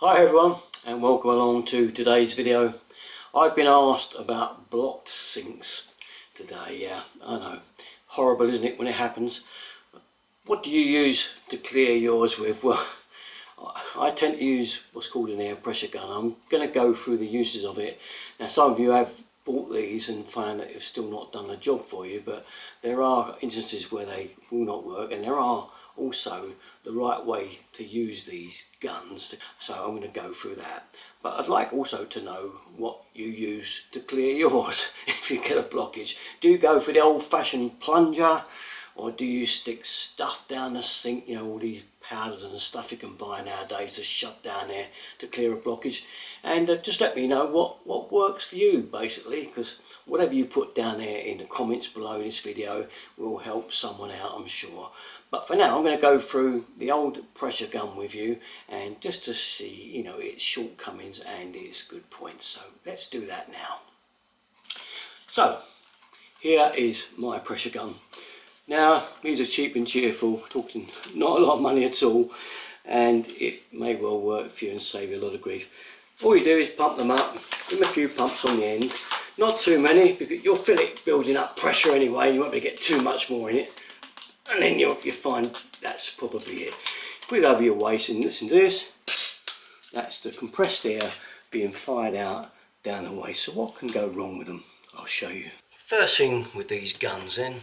Hi everyone, and welcome along to today's video. I've been asked about blocked sinks today. Yeah, I know, horrible isn't it when it happens? What do you use to clear yours with? Well, I tend to use what's called an air pressure gun. I'm going to go through the uses of it. Now some of you have bought these and found that it's still not done the job for you, but there are instances where they will not work, and there are also the right way to use these guns, so I'm going to go through that. But I'd like also to know what you use to clear yours if you get a blockage. Do you go for the old-fashioned plunger, or do you stick stuff down the sink, you know, all these powders and stuff you can buy nowadays to shut down there to clear a blockage? And just let me know what works for you, basically, because whatever you put down there in the comments below this video will help someone out, I'm sure. But for now, I'm going to go through the old pressure gun with you, and just to see, you know, its shortcomings and its good points. So let's do that now. So here is my pressure gun. Now these are cheap and cheerful, talking not a lot of money at all, and it may well work for you and save you a lot of grief. All you do is pump them up, give them a few pumps on the end, not too many, because you'll feel it building up pressure anyway. You won't be able to get too much more in it. And then you'll find that's probably it. Put it over your waist and listen to this. That's the compressed air being fired out down the waist. So what can go wrong with them? I'll show you. First thing with these guns then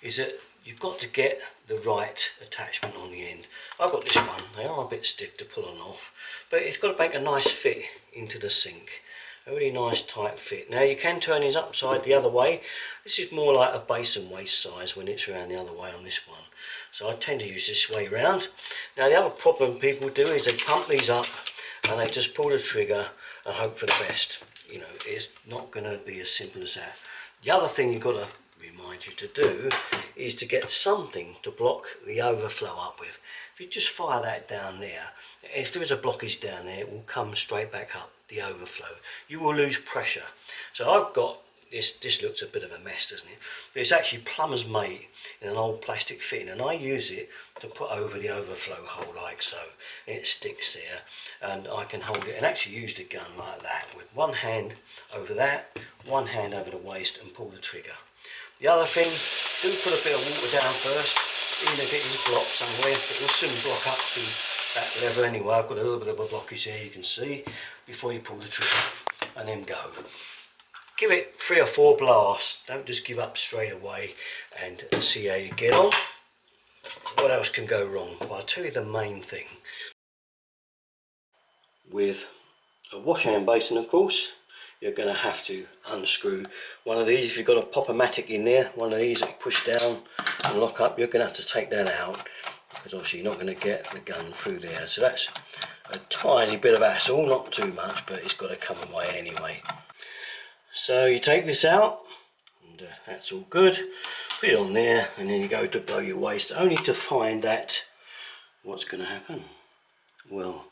is that you've got to get the right attachment on the end. I've got this one. They are a bit stiff to pull on off, but it's got to make a nice fit into the sink. A really nice tight fit. Now you can turn these upside the other way. This is more like a basin waist size when it's around the other way on this one. So I tend to use this way round. Now the other problem people do is they pump these up and they just pull the trigger and hope for the best. You know, it's not going to be as simple as that. The other thing you've got to remind you to do is to get something to block the overflow up with. If you just fire that down there, if there is a blockage down there, it will come straight back up, the overflow. You will lose pressure. So I've got this looks a bit of a mess, doesn't it? But it's actually plumber's mate in an old plastic fitting, and I use it to put over the overflow hole like so. It sticks there, and I can hold it and actually use the gun like that, with one hand over that, one hand over the waist, and pull the trigger. The other thing, do put a bit of water down first, even if it is blocked somewhere. It will soon block up to that level anyway. I've got a little bit of a blockage there, you can see, before you pull the trigger, and then go. Give it 3 or 4 blasts. Don't just give up straight away, and see how you get on. What else can go wrong? Well, I'll tell you the main thing. With a wash hand basin, of course, you're going to have to unscrew one of these. If you've got a pop-o-matic in there, one of these that you push down and lock up, you're going to have to take that out, because obviously you're not going to get the gun through there. So that's a tiny bit of hassle, not too much, but it's got to come away anyway. So you take this out, and that's all good. Put it on there, and then you go to blow your waist, only to find that what's going to happen? Well,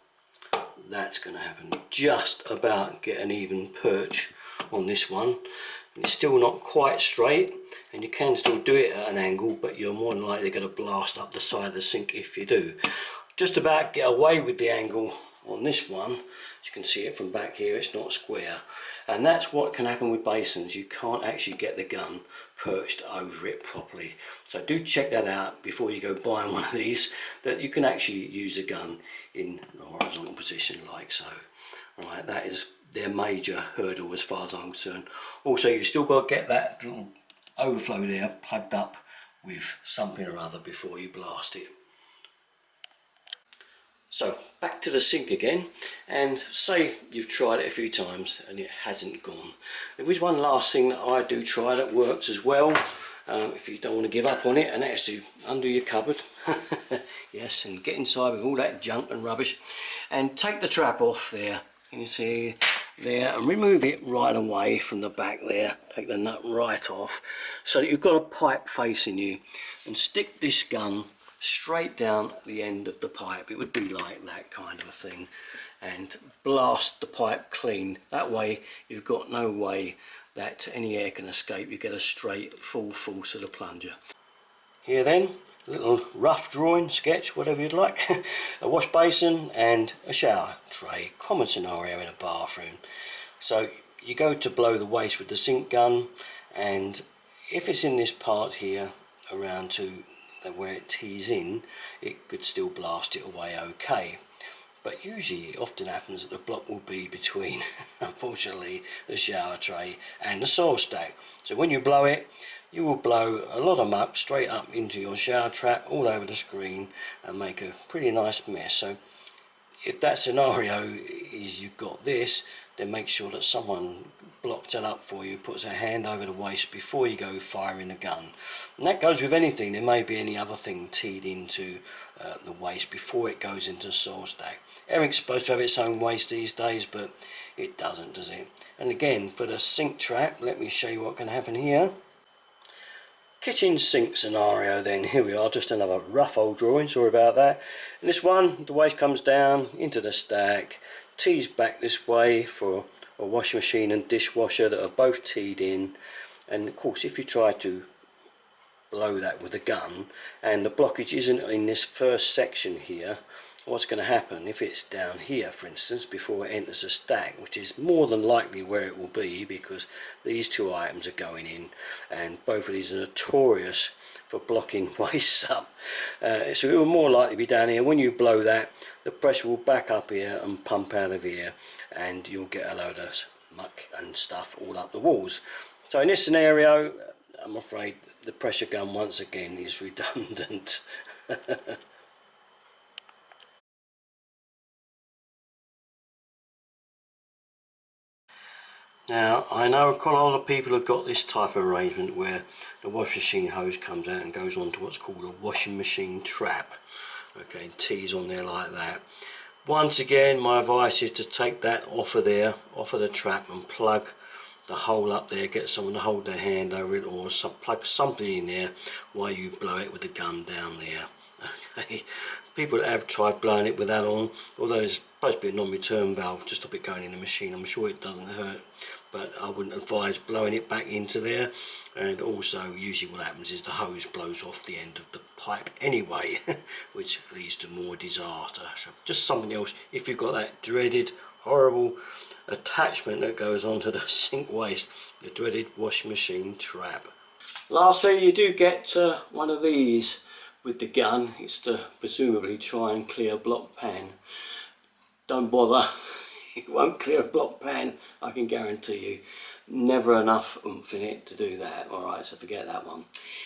that's going to happen. Just about get an even perch on this one, and it's still not quite straight, and you can still do it at an angle, but you're more than likely going to blast up the side of the sink if you do. Just about get away with the angle on this one. As you can see it from back here, it's not square, and that's what can happen with basins. You can't actually get the gun perched over it properly. So do check that out before you go buying one of these, that you can actually use a gun in a horizontal position like so. Right, that is their major hurdle as far as I'm concerned. Also, you've still got to get that little overflow there plugged up with something or other before you blast it. So back to the sink again, and say you've tried it a few times and it hasn't gone. There is one last thing that I do try that works as well, if you don't want to give up on it, and that's to undo your cupboard. Yes, and get inside with all that junk and rubbish, and take the trap off there. You can see there, and remove it right away from the back there. Take the nut right off, so that you've got a pipe facing you, and stick this gun straight down the end of the pipe. It would be like that kind of a thing, and blast the pipe clean. That way you've got no way that any air can escape. You get a straight full force of the plunger. Here then, a little rough drawing, sketch, whatever you'd like. A wash basin and a shower tray, common scenario in a bathroom. So you go to blow the waste with the sink gun, and if it's in this part here around to where it tees in, it could still blast it away okay. But usually it often happens that the block will be between, unfortunately, the shower tray and the soil stack. So when you blow it, you will blow a lot of muck straight up into your shower trap, all over the screen, and make a pretty nice mess. So if that scenario is you've got this, then make sure that someone blocks it up for you, puts a hand over the waste before you go firing the gun. And that goes with anything. There may be any other thing teed into the waste before it goes into the soil stack. Everything's supposed to have its own waste these days, but it doesn't, does it? And again, for the sink trap, let me show you what can happen here. Kitchen sink scenario then, here we are, just another rough old drawing, sorry about that. In this one, the waste comes down into the stack, tees back this way for a washing machine and dishwasher that are both teed in, and of course if you try to blow that with a gun and the blockage isn't in this first section here, what's going to happen if it's down here, for instance, before it enters the stack, which is more than likely where it will be because these two items are going in, and both of these are notorious for blocking waste up. So it will more likely be down here. When you blow that, the pressure will back up here and pump out of here, and you'll get a load of muck and stuff all up the walls. So in this scenario, I'm afraid the pressure gun once again is redundant. Now, I know quite a lot of people have got this type of arrangement where the washing machine hose comes out and goes on to what's called a washing machine trap. Okay, tees on there like that. Once again, my advice is to take that off of there, off of the trap, and plug the hole up there, get someone to hold their hand over it, or plug something in there while you blow it with the gun down there. Okay, people that have tried blowing it with that on, although it's supposed to be a non-return valve to stop it going in the machine, I'm sure it doesn't hurt, but I wouldn't advise blowing it back into there. And also usually what happens is the hose blows off the end of the pipe anyway, which leads to more disaster. So just something else, if you've got that dreaded horrible attachment that goes onto the sink waste, the dreaded washing machine trap. Lastly, you do get one of these with the gun. It's to presumably try and clear a block pan. Don't bother, it won't clear a block pan, I can guarantee you. Never enough oomph in it to do that. Alright, so forget that one.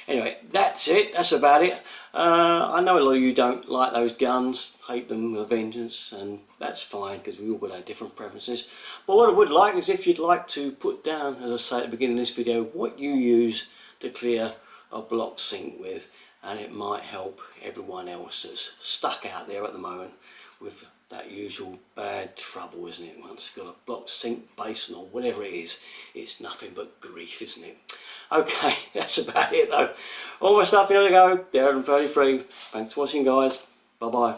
Anyway, that's it, that's about it. I know a lot of you don't like those guns, hate them with a vengeance, and that's fine because we all got our different preferences. But what I would like is if you'd like to put down, as I say at the beginning of this video, what you use to clear a block sink with, and it might help everyone else that's stuck out there at the moment with that usual bad trouble, isn't it? Once you've got a block sink, basin, or whatever it is, it's nothing but grief, isn't it? Okay, that's about it though. All my stuff here to go, there and 33. Thanks for watching, guys. Bye bye.